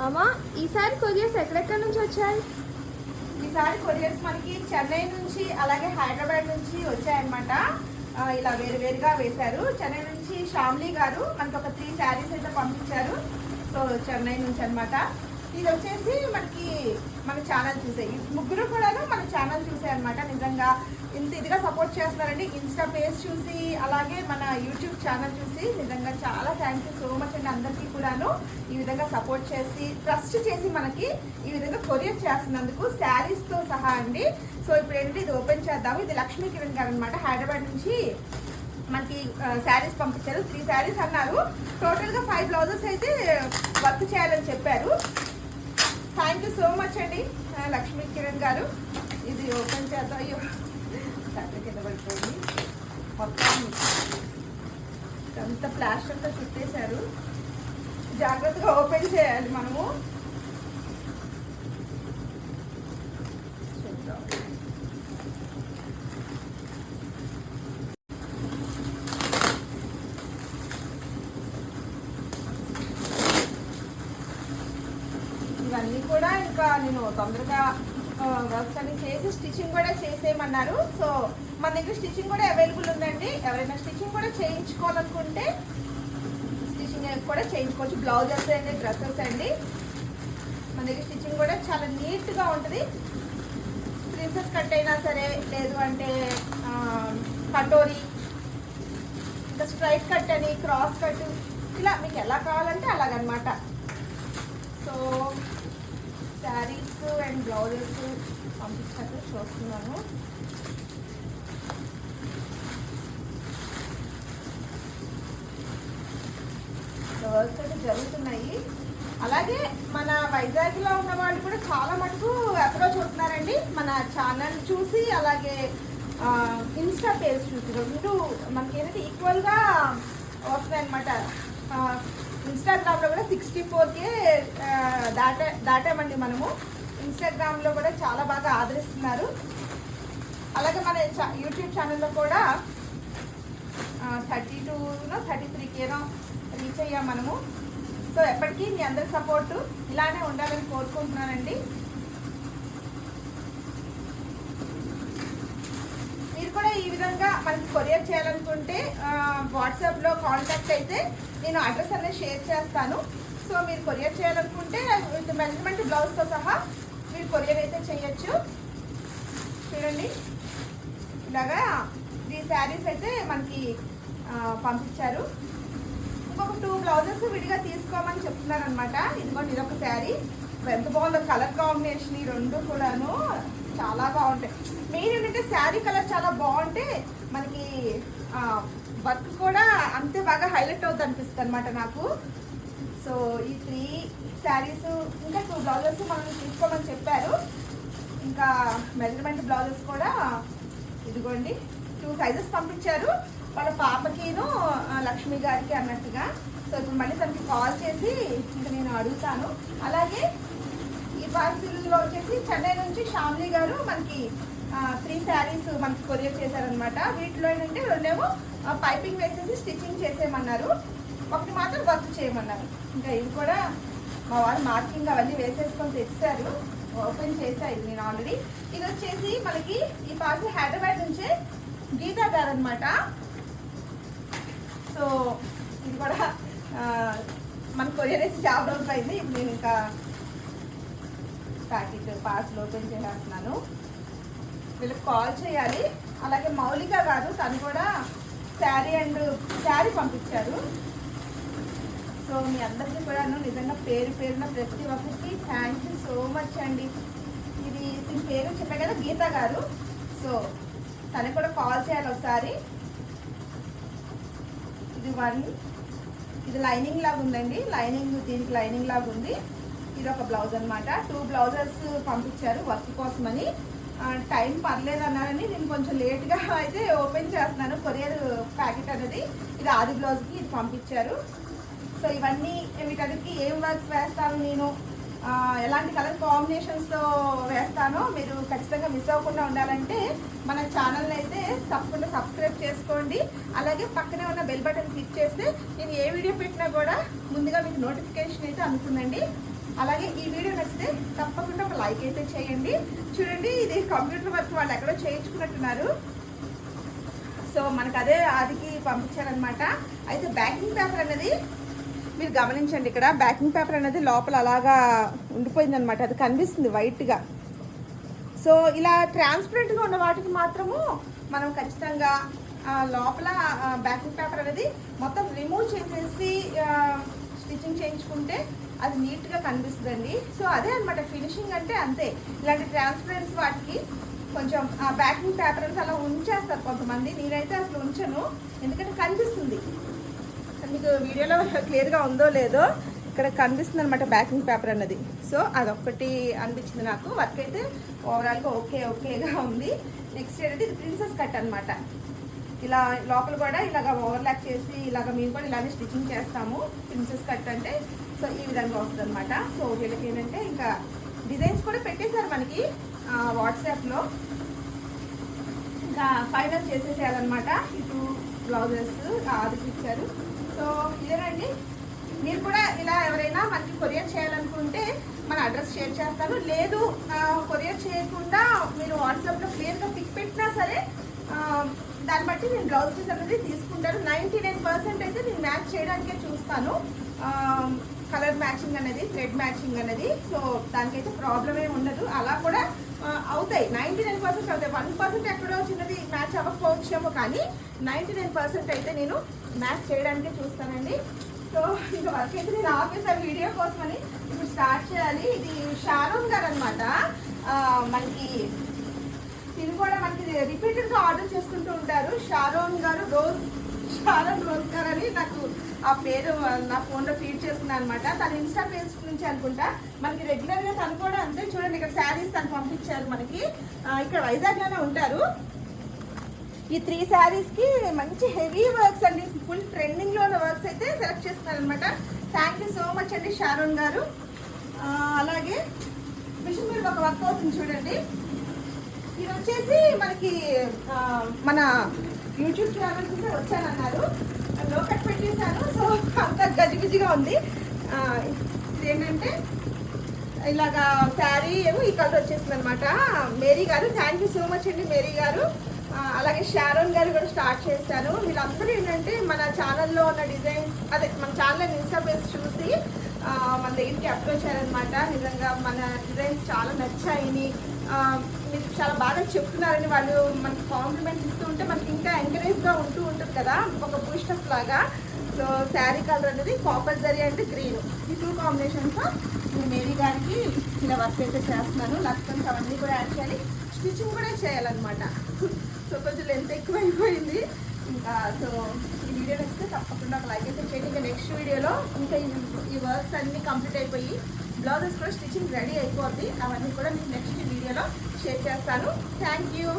అమ్మా ఈసారి కొరియర్స్ ఎక్కడెక్కడ నుంచి వచ్చాయి? ఈసారి కొరియర్స్ మనకి చెన్నై నుంచి అలాగే హైదరాబాద్ నుంచి వచ్చాయన్నమాట. ఇలా వేరుగా వేశారు. చెన్నై నుంచి శ్యామ్లీ గారు మనకి ఒక 3 శారీస్ అయితే పంపించారు. సో చెన్నై నుంచి అనమాట. ఇది వచ్చేసి మనకి మన ఛానల్ చూసే ముగ్గురు కూడా మన ఛానల్ చూసే అనమాట. నిజంగా ఇంత ఇదిగా సపోర్ట్ చేస్తున్నారండి. ఇన్స్టా పేజ్ చూసి అలాగే మన యూట్యూబ్ ఛానల్ చూసి నిజంగా చాలా థ్యాంక్ యూ సో మచ్ అండి. అందరికీ కూడాను ఈ విధంగా సపోర్ట్ చేసి ట్రస్ట్ చేసి మనకి ఈ విధంగా కొరియర్ చేస్తున్నందుకు శారీస్తో సహా అండి. సో ఇప్పుడు ఏంటి ఇది ఓపెన్ చేద్దాము. ఇది లక్ష్మీ కిరణ్ గారు అనమాట. హైదరాబాద్ నుంచి మనకి శారీస్ పంపించారు. 3 శారీస్ అన్నారు. టోటల్గా 5 బ్లౌజెస్ అయితే వర్క్ చేయాలని చెప్పారు. థ్యాంక్ యూ సో మచ్ అండి లక్ష్మీ కిరణ్ గారు. ఇది ఓపెన్ చేద్దాం. అయ్యో కింద పడిపోయింది. మొత్తం అంత ప్లాస్టర్తో చుట్టేశారు. జాగ్రత్తగా ఓపెన్ చేయాలి మనము. ఇవన్నీ కూడా ఇంకా నేను తొందరగా వర్క్స్ అన్ని చేసి స్టిచ్చింగ్ కూడా చేసేయమన్నారు. సో మన దగ్గర స్టిచ్చింగ్ కూడా అవైలబుల్ ఉందండి. ఎవరైనా స్టిచ్చింగ్ కూడా చేయించుకోవాలనుకుంటే స్టిచ్చింగ్ కూడా చేయించుకోవచ్చు. బ్లౌజెస్ అండి, డ్రెస్సెస్ అండి. మన దగ్గర స్టిచ్చింగ్ కూడా చాలా నీట్గా ఉంటుంది. ప్రిన్సెస్ కట్ అయినా సరే, లేదు అంటే కటోరీ, ఇంకా స్ట్రైట్ కట్ అని, క్రాస్ కట్, ఇలా మీకు ఎలా కావాలంటే అలాగనమాట. సో శారీస్ అండ్ బ్లౌజెస్ పంపించారు చూస్తున్నాను. వర్క్స్ అయితే జరుగుతున్నాయి. అలాగే మన వైజాగ్లో ఉన్న వాళ్ళు కూడా చాలా మటుకు అప్రోచ్ అవుతున్నారండి. మన ఛానల్ చూసి అలాగే ఇన్స్టా పేజ్ చూసి రెండు మనకి ఏంటంటే ఈక్వల్గా వస్తున్నాయి అనమాట. ఇన్స్టాగ్రామ్లో కూడా 64K దాటామండి మనము. ఇన్స్టాగ్రామ్లో కూడా చాలా బాగా ఆదరిస్తున్నారు. అలాగే మన యూట్యూబ్ ఛానల్లో కూడా 32నో 33Kనో రీచ్ అయ్యాం మనము. సో ఎప్పటికీ మీ అందరి సపోర్టు ఇలానే ఉండాలని కోరుకుంటున్నానండి. మీరు కూడా ఈ విధంగా మనకి కొరియర్ చేయాలనుకుంటే వాట్సాప్లో కాంటాక్ట్ అయితే నేను అడ్రస్ అనేది షేర్ చేస్తాను. సో మీరు కొరియర్ చేయాలనుకుంటే విత్ మెజర్మెంట్ బ్లౌజ్తో సహా మీరు కొరియర్ అయితే చేయొచ్చు. చూడండి ఇలాగా 3 శారీస్ అయితే మనకి పంపించారు. ఇంకొక 2 బ్లౌజెస్ విడిగా తీసుకోమని చెప్తున్నారు అనమాట. ఇదిగోండి ఇదొక శారీ. ఎంత బాగుందో కలర్ కాంబినేషన్. ఈ రెండు కూడాను చాలా బాగుంటాయి. మెయిన్ ఏంటంటే శారీ కలర్ చాలా బాగుంటే మనకి వర్క్ కూడా అంతే బాగా హైలైట్ అవుతుంది అనిపిస్తుంది అనమాట నాకు. సో ఈ 3 శారీస్ ఇంకా 2 బ్లౌజెస్ మనం తీసుకోమని చెప్పారు. ఇంకా మెజర్మెంట్ బ్లౌజెస్ కూడా ఇదిగోండి 2 సైజెస్ పంపించారు. వాళ్ళ పాపకిను లక్ష్మి గారికి అన్నట్టుగా. సో ఇప్పుడు మళ్ళీ తనకి కాల్ చేసి ఇంకా నేను అడుగుతాను. అలాగే ఈ పార్సిల్లో వచ్చేసి చెన్నై నుంచి శ్యామ్లీ గారు మనకి 3 శారీస్ మనకి కొరియర్ చేశారనమాట. వీటిలో ఏంటంటే 2 పైపింగ్ వేసేసి స్టిచ్చింగ్ చేసేయమన్నారు. ఒకటి మాత్రం వర్క్ చేయమన్నారు. ఇంకా ఇవి కూడా మా వాళ్ళు మార్కింగ్ అవన్నీ వేసేసుకొని తెచ్చారు. ఓపెన్ చేశాను నేను ఆల్రెడీ. ఇది వచ్చేసి మనకి ఈ పార్సిల్ హైదరాబాద్ నుంచే గీతా గారు అనమాట. సో ఇది కూడా మన కొరియర్ వేసి చాలా రోజులు అయింది. ఇప్పుడు నేను ఇంకా ప్యాకెట్ పార్సిల్ ఓపెన్ చేసేస్తున్నాను. వీళ్ళకి కాల్ చేయాలి. అలాగే మౌలిక గారు తను కూడా శారీ పంపించారు. సో మీ అందరికీ కూడా నిజంగా పేరున ప్రతి ఒక్కరికి థ్యాంక్ యూ సో మచ్ అండి. ఇది దీని పేరు చెప్పా కదా గీతా గారు. సో తనకు కూడా కాల్ చేయాలి ఒకసారి. ఇది లైనింగ్ లాగా ఉందండి. దీనికి లైనింగ్ లాగా ఉంది. ఇది ఒక బ్లౌజ్ అనమాట. 2 బ్లౌజెస్ పంపించారు వర్క్ కోసమని. టైం పర్లేదు అన్నారని నేను కొంచెం లేట్గా అయితే ఓపెన్ చేస్తున్నాను కొరియర్ ప్యాకెట్ అనేది. ఇది ఆది బ్లౌజ్కి ఇది పంపించారు. సో ఇవన్నీ వీటన్నిటికీ ఏం వర్క్స్ వేస్తాను నేను, ఎలాంటి కలర్ కాంబినేషన్స్తో వేస్తానో మీరు ఖచ్చితంగా మిస్ అవ్వకుండా ఉండాలంటే మన ఛానల్ని అయితే తప్పకుండా సబ్స్క్రైబ్ చేసుకోండి. అలాగే పక్కనే ఉన్న బెల్ బటన్ క్లిక్ చేస్తే నేను ఏ వీడియో పెట్టినా కూడా ముందుగా మీకు నోటిఫికేషన్ అయితే అందుతుందండి. అలాగే ఈ వీడియో నచ్చితే తప్పకుండా ఒక లైక్ అయితే చేయండి. చూడండి, ఇది కంప్యూటర్ వర్క్ వాళ్ళు ఎక్కడో చేయించుకున్నట్టున్నారు. సో మనకు అదే ఆదికి పంపించారనమాట. అయితే బ్యాకింగ్ పేపర్ అనేది మీరు గమనించండి, ఇక్కడ బ్యాకింగ్ పేపర్ అనేది లోపల అలాగా ఉండిపోయింది అనమాట. అది కనిపిస్తుంది వైట్గా. సో ఇలా ట్రాన్స్పరెంట్గా ఉన్న వాటికి మాత్రము మనం ఖచ్చితంగా లోపల బ్యాకింగ్ పేపర్ అనేది మొత్తం రిమూవ్ చేసేసి స్టిచ్చింగ్ చేయించుకుంటే అది నీట్గా కనిపిస్తుందండి. సో అదే అనమాట ఫినిషింగ్ అంటే అంతే. ఇలాంటి ట్రాన్స్పరెన్స్ వాటికి కొంచెం బ్యాకింగ్ పేపర్ అనేది అలా ఉంచేస్తారు కొంతమంది. నేనైతే అసలు ఉంచను, ఎందుకంటే కనిపిస్తుంది. మీకు వీడియోలో క్లియర్గా ఉందో లేదో ఇక్కడ కనిపిస్తుంది అనమాట బ్యాకింగ్ పేపర్ అన్నది. సో అదొక్కటి అనిపించింది నాకు. వర్క్ అయితే ఓవరాల్గా ఓకేగా ఉంది. నెక్స్ట్ ఏంటంటే ఇది ప్రిన్సెస్ కట్ అనమాట. ఇలా లోపల కూడా ఇలాగ ఓవర్లాక్ చేసి ఇలాగ మేము కూడా ఇలానే స్టిచ్చింగ్ చేస్తాము. ప్రిన్సెస్ కట్ అంటే సో ఈ విధంగా వస్తుంది అనమాట. సో వీళ్ళకి ఏంటంటే ఇంకా డిజైన్స్ కూడా పెట్టేశారు మనకి వాట్సాప్లో. ఇంకా ఫైనల్ చేసేసేయాలన్నమాట. ఇటు బ్లౌజెస్ ఆదికి ఇచ్చారు. సో ఇదేనండి. మీరు కూడా ఇలా ఎవరైనా మనకి కొరియర్ చేయాలనుకుంటే మన అడ్రస్ షేర్ చేస్తాను. లేదు కొరియర్ చేయకుండా మీరు వాట్సాప్లో క్లియర్గా పిక్ పెట్టినా సరే దాన్ని బట్టి నేను బ్లౌజ్ పీస్ అనేది తీసుకుంటాను. 99% అయితే నేను మ్యాచ్ చేయడానికే చూస్తాను. కలర్ మ్యాచింగ్ అనేది, థ్రెడ్ మ్యాచింగ్ అనేది. సో దానికైతే ప్రాబ్లం ఏమి ఉండదు. అలా కూడా అవుతాయి, 99% అవుతాయి. 1% ఎక్కడో చిన్నది మ్యాచ్ అవ్వకపోవచ్చేమో, కానీ 99% అయితే నేను మ్యాచ్ చేయడానికే చూస్తానండి. సో ఇంకా వర్క్ అయితే నేను ఆపేసాను వీడియో కోసమని. ఇప్పుడు స్టార్ట్ చేయాలి. ఇది షారోన్ గారు అనమాట. మనకి ఇది కూడా మనకి రిపీటెడ్గా ఆర్డర్ చేసుకుంటూ ఉంటారు. షారోన్ రోజ్ గారు అని నాకు ఆ పేరు నా ఫోన్లో ఫీడ్ చేసుకున్నాను అనమాట. తను ఇన్స్టా పేజ్ నుంచి అనుకుంటా. మనకి రెగ్యులర్గా తను కూడా అంతే. చూడండి, ఇక్కడ శారీస్ తను పంపించారు మనకి. ఇక్కడ వైజాగ్లోనే ఉంటారు. ఈ 3 శారీస్కి మంచి హెవీ వర్క్స్ అండి, ఫుల్ ట్రెండింగ్లో ఉన్న వర్క్స్ అయితే సెలెక్ట్ చేసుకున్నారనమాట. థ్యాంక్ యూ సో మచ్ అండి షారోన్ గారు. అలాగే మిషన్ మీద ఒక వర్క్ అవుతుంది చూడండి. ఇది వచ్చేసి మనకి మన యూట్యూబ్ ఛానల్ చూస్తే వచ్చానన్నారు. లోకట్ పెట్టేశాను. సో అంత గజిబిజిగా ఉంది. ఏంటంటే ఇలాగా శారీ ఏమో ఈ కలర్ వచ్చేసింది అనమాట. మేరీ గారు, థ్యాంక్ యూ సో మచ్ అండి మేరీ గారు. అలాగే షారోన్ గారు కూడా స్టార్ట్ చేశాను. వీళ్ళందరూ ఏంటంటే మన ఛానల్లో ఉన్న డిజైన్స్, అదే మన ఛానల్ ఇన్స్టా పేజ్ చూసి మన దగ్గరికి అప్రోచ్ అయ్యారనమాట. నిజంగా మన డిజైన్స్ చాలా నచ్చాయి, మీరు చాలా బాగా చెప్తున్నారని వాళ్ళు మనకి కాంప్లిమెంట్స్ ఇస్తూ ఉంటే మనకి ఇంకా ఎంకరేజ్గా ఉంటూ ఉంటుంది కదా, ఒక బూస్టప్ లాగా. సో శారీ కలర్ అనేది కాపర్ జరీ అండ్ గ్రీన్, ఈ 2 కాంబినేషన్స్ నేను మేరీ గారికి ఇలా వర్క్ అయితే చేస్తున్నాను. లక్షన్స్ అవన్నీ కూడా యాడ్ చేయాలి, స్టిచ్చింగ్ కూడా చేయాలన్నమాట. సో కొంచెం లెంత్ ఎక్కువైపోయింది ఇంకా. సో ఈ వీడియో నచ్చితే తప్పకుండా ఒక లైక్ అయితే చేయండి. ఇంకా నెక్స్ట్ వీడియోలో ఇంకా ఈ వర్క్స్ అన్నీ కంప్లీట్ అయిపోయి బ్లౌజెస్ కూడా స్టిచ్చింగ్ రెడీ అయిపోద్ది. అవన్నీ కూడా మీకు నెక్స్ట్ వీడియోలో షేర్ చేస్తాను. Thank you.